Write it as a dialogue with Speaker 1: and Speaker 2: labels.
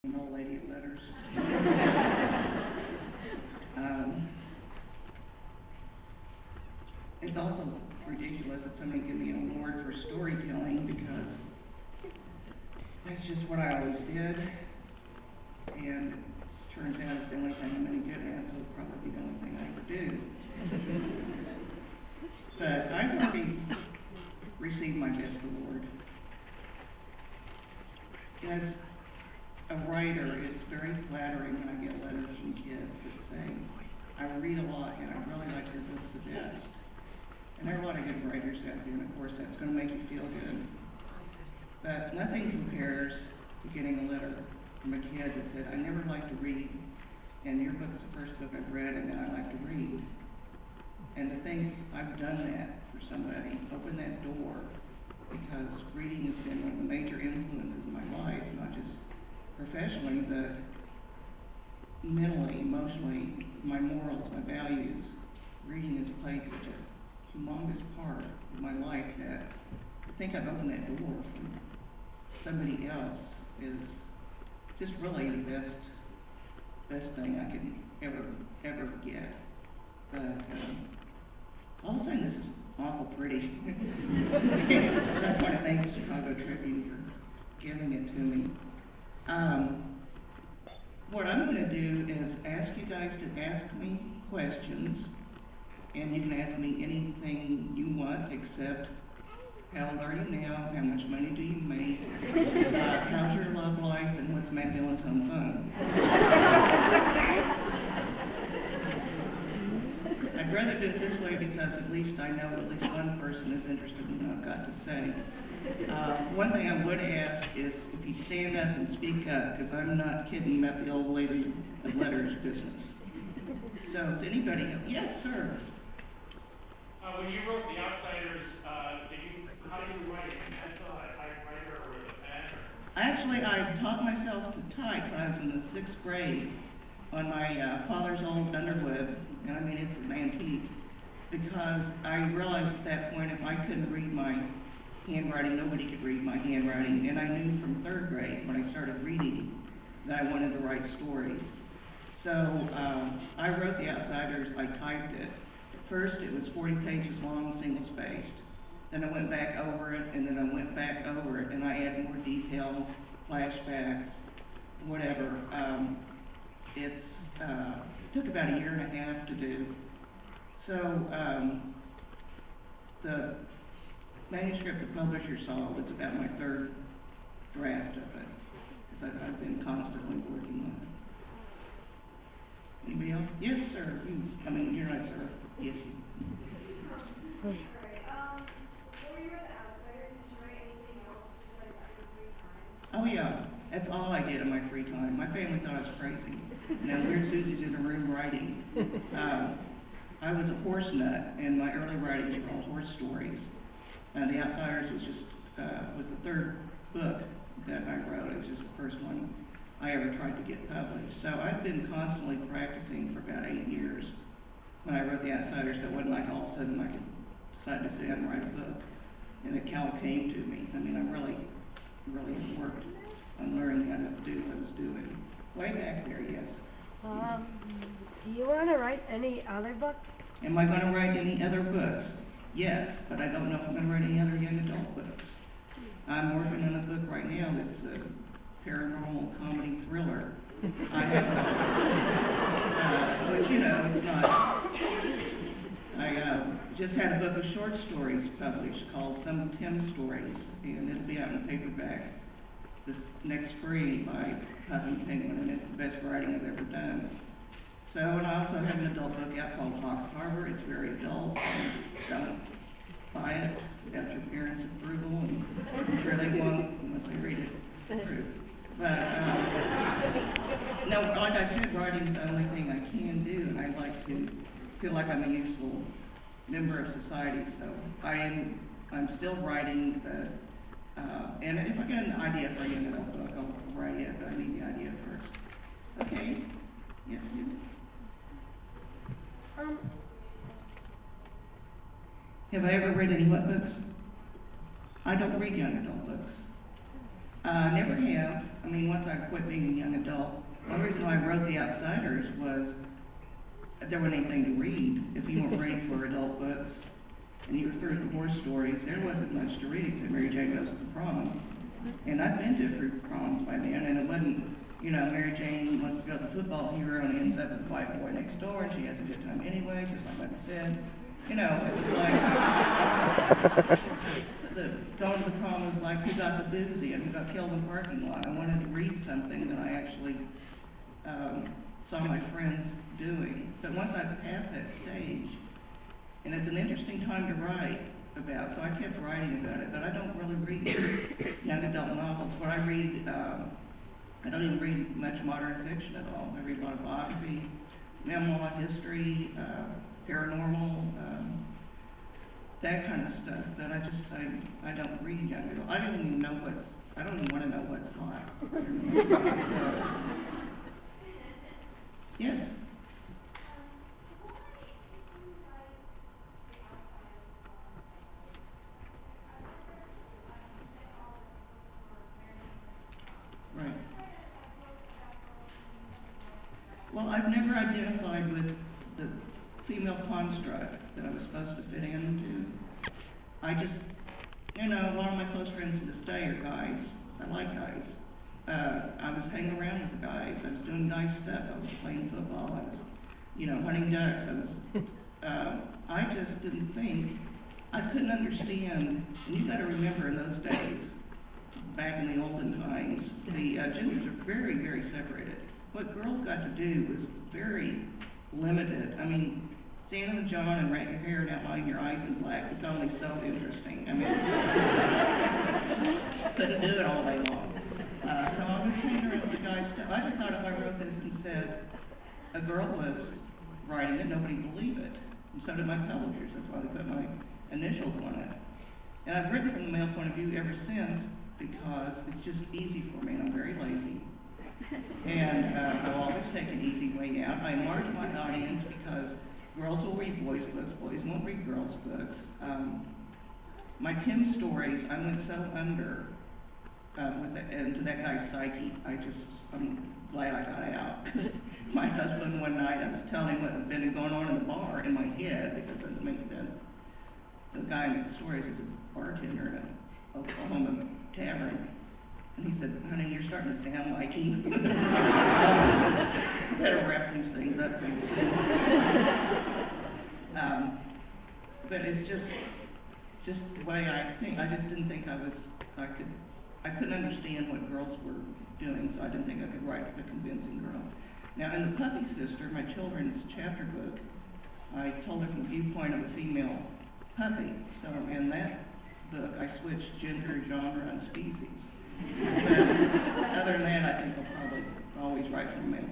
Speaker 1: an old lady at letters. um, it's also ridiculous that somebody give me an award for storytelling because that's just what I always did. And it turns out it's the only thing I'm any good at, so it'll probably be the only thing I ever do. But I've already received my best award. As a writer, it's very flattering when I get letters from kids that say, I read a lot and I really like your books the best. And there are a lot of good writers out there, and of course that's going to make you feel good. But nothing compares to getting a letter from a kid that said, I never liked to read, and your book's the first book I've read, and now I like to read. And to think I've done that for somebody, opened that door, because reading has been one of the major influences in my life, not just professionally, but mentally, emotionally, my morals, my values. Reading has played such a humongous part of my life that I think I've opened that door for somebody else is just really the best thing I could ever get. But all of a sudden, this is awful pretty. I want to thank the Chicago Tribune for giving it to me. What I'm going to do is ask you guys to ask me questions, and you can ask me anything you want except how old are you now, how much money do you make, how's your love life, and what's Matt Dillon's home phone. I'd rather do it this way because at least I know at least one person is interested in what I've got to say. One thing I would ask is if you stand up and speak up, because I'm not kidding about the old lady of letters business. So is anybody else? Yes, sir.
Speaker 2: When you wrote The Outsiders, how did you write it? Pencil, a typewriter, or with a pen?
Speaker 1: Actually, I taught myself to type when I was in the 6th grade on my father's old Underwood, and I mean it's an antique, because I realized at that point if I couldn't read my handwriting, nobody could read my handwriting, and I knew from 3rd grade when I started reading that I wanted to write stories. So I wrote The Outsiders, I typed it. At first it was 40 pages long, single-spaced. Then I went back over it, and then I went back over it, and I added more detail, flashbacks, whatever. It took about a year and a half to do. So the manuscript the publisher saw was about my 3rd draft of it, because I've been constantly working on it. Anybody else? Yes, sir. I mean, you're not sir. Yes, you.
Speaker 3: Before you were The Outsiders, did you write anything else just like at your free time?
Speaker 1: Oh yeah, that's all I did in my free time. My family thought I was crazy. You know, Weird Susie's in a room writing. I was a horse nut, and my early writings were all horse stories. The Outsiders was the 3rd book that I wrote. It was just the first one I ever tried to get published. So I've been constantly practicing for about 8 years. When I wrote The Outsiders, it wasn't like all of a sudden I could decide to sit down and write a book, and it kind of came to me. I mean, I really have worked on learning how to do what I was doing. Way back there, yes.
Speaker 4: Do you want to write any other books?
Speaker 1: Am I going to write any other books? Yes, but I don't know if I'm going to write any other young adult books. I'm working on a book right now that's a paranormal comedy thriller. I have, which it's not. I just had a book of short stories published called Some of Tim's Stories, and it'll be out in paperback this next spring by Puff and Penguin, and it's the best writing I've ever done. So, and I also have an adult book out called Hawks Harbor. It's very adult. Don't buy it without your parents' approval, and I'm sure they won't unless they read it through. But, no, like I said, writing's the only thing I can do, and I like to feel like I'm a useful member of society. So I'm still writing, and if I get an idea for a young adult book, I'll write it, but I need the idea first. Okay. Yes, you. Have I ever read any what books? I don't read young adult books. I never have. mean, once I quit being a young adult, the only reason why I wrote The Outsiders was there wasn't anything to read. If you weren't ready for adult books and you were through the horror stories, there wasn't much to read except Mary Jane Goes to the Prom. And I'd been to a few proms by then, and it wasn't, you know, Mary Jane wants to go to the football hero and ends up with the white boy next door, and she has a good time anyway, just like Mother said. You know, it was like, going to the prom was like who got the boozy and who got killed in the parking lot. I wanted to read something that I actually saw my friends doing. But once I passed that stage, and it's an interesting time to write about, so I kept writing about it, but I don't really read young adult novels. What I read, I don't even read much modern fiction at all. I read a lot of biography, memoir, history, paranormal, that kind of stuff. But I don't read young adult. I don't even want to know what's hot. So, yes. Right. Well, I've never identified with the female construct that I was supposed to fit into. I just, you know, a lot of my close friends to this day are guys. I like guys. I was hanging around with the guys. I was doing guy stuff. I was playing football. I was, you know, hunting ducks. I just didn't think, I couldn't understand, and you gotta remember in those days, back in the olden times, the genders are very, very separated. What girls got to do was very limited. I mean, stand in the john and wrap your hair and outline your eyes in black is only so interesting. I mean, couldn't do it all day long. So I was hanging around with the guys stuff. I just thought if I wrote this and said a girl was writing it, nobody would believe it. And so did my publishers. That's why they put my initials on it. And I've written from the male point of view ever since because it's just easy for me, and I'm very lazy. And I'll always take an easy way out. I enlarge my audience because girls will read boys' books, boys won't read girls' books. My Tim stories, I went so under into that guy's psyche. I'm glad I got out. Because my husband one night, I was telling him what had been going on in the bar in my head, because the guy in the stories was a bartender in an Oklahoma tavern. And he said, honey, you're starting to sound like him. Better wrap these things up pretty soon. But it's just the way I think. I just didn't think I couldn't understand what girls were doing, so I didn't think I could write a convincing girl. Now, in The Puppy Sister, my children's chapter book, I told it from the viewpoint of a female puppy. So in that book, I switched gender, genre, and species. But other than that, I think I'll probably always write from a male